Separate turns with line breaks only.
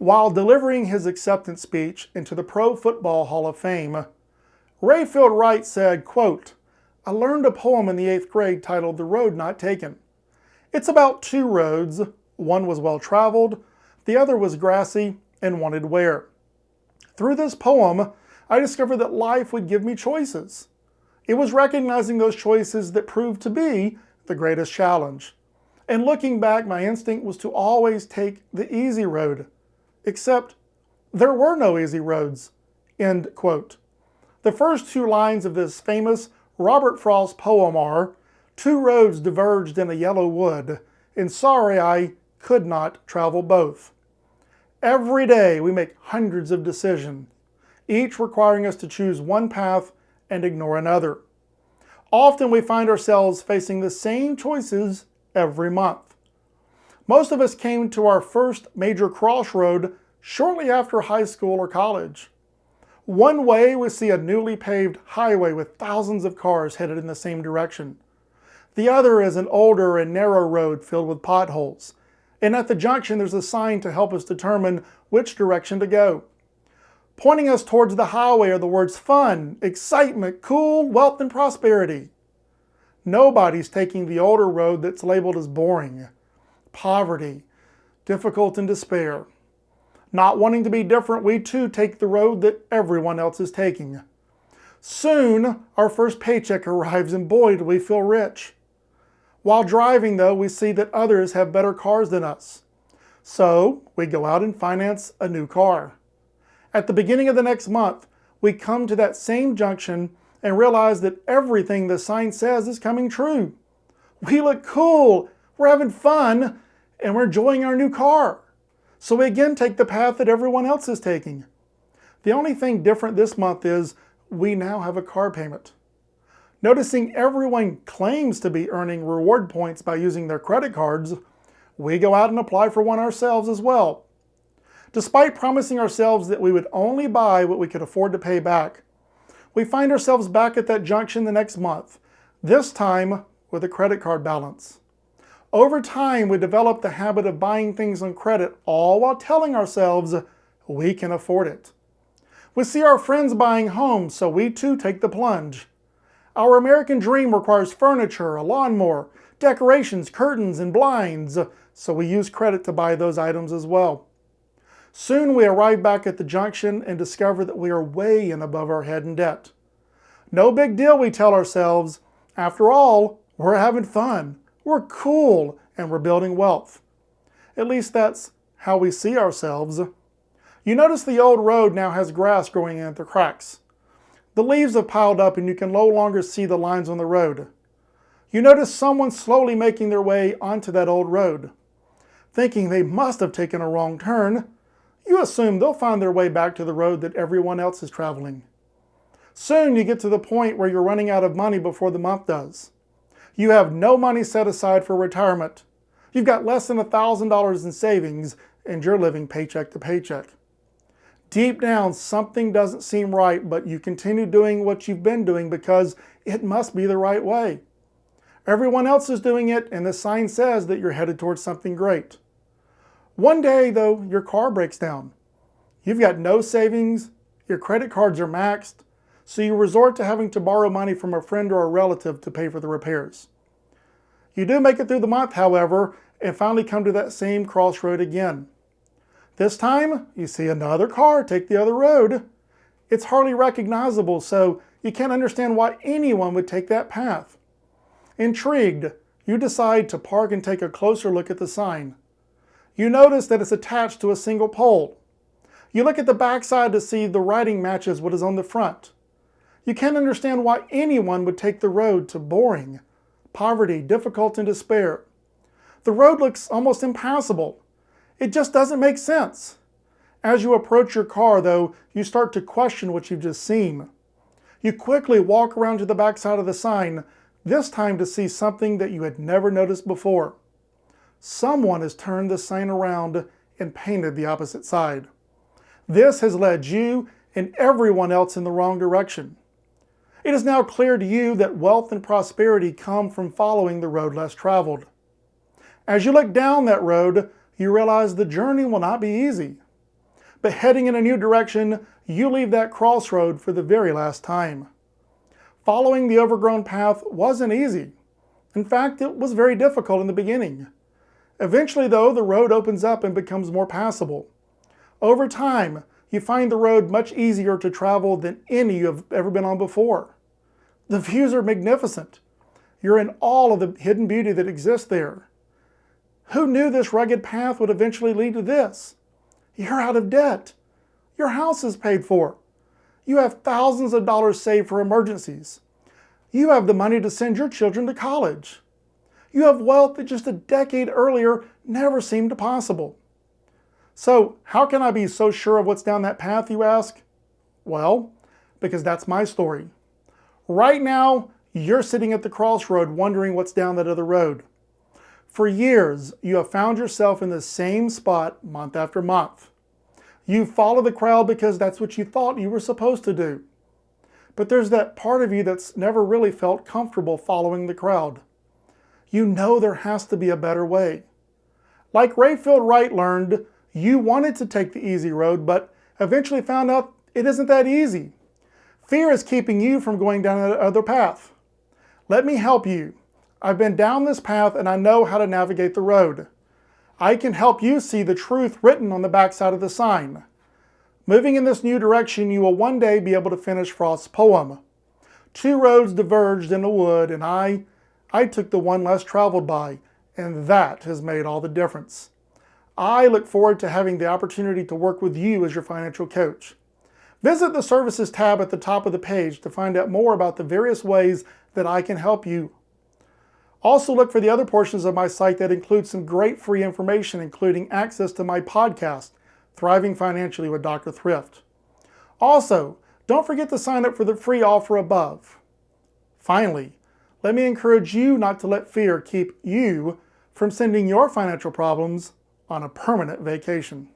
While delivering his acceptance speech into the Pro Football Hall of Fame, Rayfield Wright said, quote, "I learned a poem in the 8th grade titled The Road Not Taken. It's about two roads. One was well-traveled, the other was grassy and wanted wear. Through this poem, I discovered that life would give me choices. It was recognizing those choices that proved to be the greatest challenge. And looking back, my instinct was to always take the easy road. Except there were no easy roads." End quote. The first two lines of this famous Robert Frost poem are, "Two roads diverged in a yellow wood, and sorry I could not travel both." Every day we make hundreds of decisions, each requiring us to choose one path and ignore another. Often we find ourselves facing the same choices every month. Most of us came to our first major crossroad shortly after high school or college. One way we see a newly paved highway with thousands of cars headed in the same direction. The other is an older and narrow road filled with potholes. And at the junction there's a sign to help us determine which direction to go. Pointing us towards the highway are the words fun, excitement, cool, wealth, and prosperity. Nobody's taking the older road that's labeled as boring, poverty, difficult, and despair. Not wanting to be different, we too take the road that everyone else is taking. Soon, our first paycheck arrives and boy, do we feel rich. While driving though, we see that others have better cars than us. So, we go out and finance a new car. At the beginning of the next month, we come to that same junction and realize that everything the sign says is coming true. We look cool, we're having fun, and we're enjoying our new car. So we again take the path that everyone else is taking. The only thing different this month is we now have a car payment. Noticing everyone claims to be earning reward points by using their credit cards, we go out and apply for one ourselves as well. Despite promising ourselves that we would only buy what we could afford to pay back, we find ourselves back at that junction the next month, this time with a credit card balance. Over time, we develop the habit of buying things on credit, all while telling ourselves we can afford it. We see our friends buying homes, so we too take the plunge. Our American dream requires furniture, a lawnmower, decorations, curtains, and blinds, so we use credit to buy those items as well. Soon we arrive back at the junction and discover that we are way in above our head in debt. No big deal, we tell ourselves. After all, we're having fun. We're cool, and we're building wealth. At least that's how we see ourselves. You notice the old road now has grass growing in at the cracks. The leaves have piled up and you can no longer see the lines on the road. You notice someone slowly making their way onto that old road. Thinking they must have taken a wrong turn, you assume they'll find their way back to the road that everyone else is traveling. Soon you get to the point where you're running out of money before the month does. You have no money set aside for retirement. You've got less than $1,000 in savings and you're living paycheck to paycheck. Deep down, something doesn't seem right, but you continue doing what you've been doing because it must be the right way. Everyone else is doing it and the sign says that you're headed towards something great. One day though, your car breaks down. You've got no savings, your credit cards are maxed, so you resort to having to borrow money from a friend or a relative to pay for the repairs. You do make it through the month, however, and finally come to that same crossroad again. This time, you see another car take the other road. It's hardly recognizable, so you can't understand why anyone would take that path. Intrigued, you decide to park and take a closer look at the sign. You notice that it's attached to a single pole. You look at the backside to see the writing matches what is on the front. You can't understand why anyone would take the road to boring, poverty, difficult, and despair. The road looks almost impassable. It just doesn't make sense. As you approach your car, though, you start to question what you've just seen. You quickly walk around to the backside of the sign, this time to see something that you had never noticed before. Someone has turned the sign around and painted the opposite side. This has led you and everyone else in the wrong direction. It is now clear to you that wealth and prosperity come from following the road less traveled. As you look down that road, you realize the journey will not be easy. but heading in a new direction, you leave that crossroad for the very last time. Following the overgrown path wasn't easy. In fact, it was very difficult in the beginning. Eventually, though, the road opens up and becomes more passable. Over time, you find the road much easier to travel than any you have ever been on before. The views are magnificent. You're in awe of the hidden beauty that exists there. Who knew this rugged path would eventually lead to this? You're out of debt. Your house is paid for. You have thousands of dollars saved for emergencies. You have the money to send your children to college. You have wealth that just a decade earlier never seemed possible. So, how can I be so sure of what's down that path, you ask? Well, because that's my story. Right now, you're sitting at the crossroad wondering what's down that other road. For years, you have found yourself in the same spot month after month. You follow the crowd because that's what you thought you were supposed to do. But there's that part of you that's never really felt comfortable following the crowd. You know there has to be a better way. Like Rayfield Wright learned, you wanted to take the easy road, but eventually found out it isn't that easy. Fear is keeping you from going down that other path. Let me help you. I've been down this path and I know how to navigate the road. I can help you see the truth written on the backside of the sign. Moving in this new direction, you will one day be able to finish Frost's poem. Two roads diverged in a wood, and I took the one less traveled by, and that has made all the difference. I look forward to having the opportunity to work with you as your financial coach. Visit the Services tab at the top of the page to find out more about the various ways that I can help you. Also look for the other portions of my site that include some great free information, including access to my podcast, Thriving Financially with Dr. Thrift. Also, don't forget to sign up for the free offer above. Finally, let me encourage you not to let fear keep you from sending your financial problems on a permanent vacation.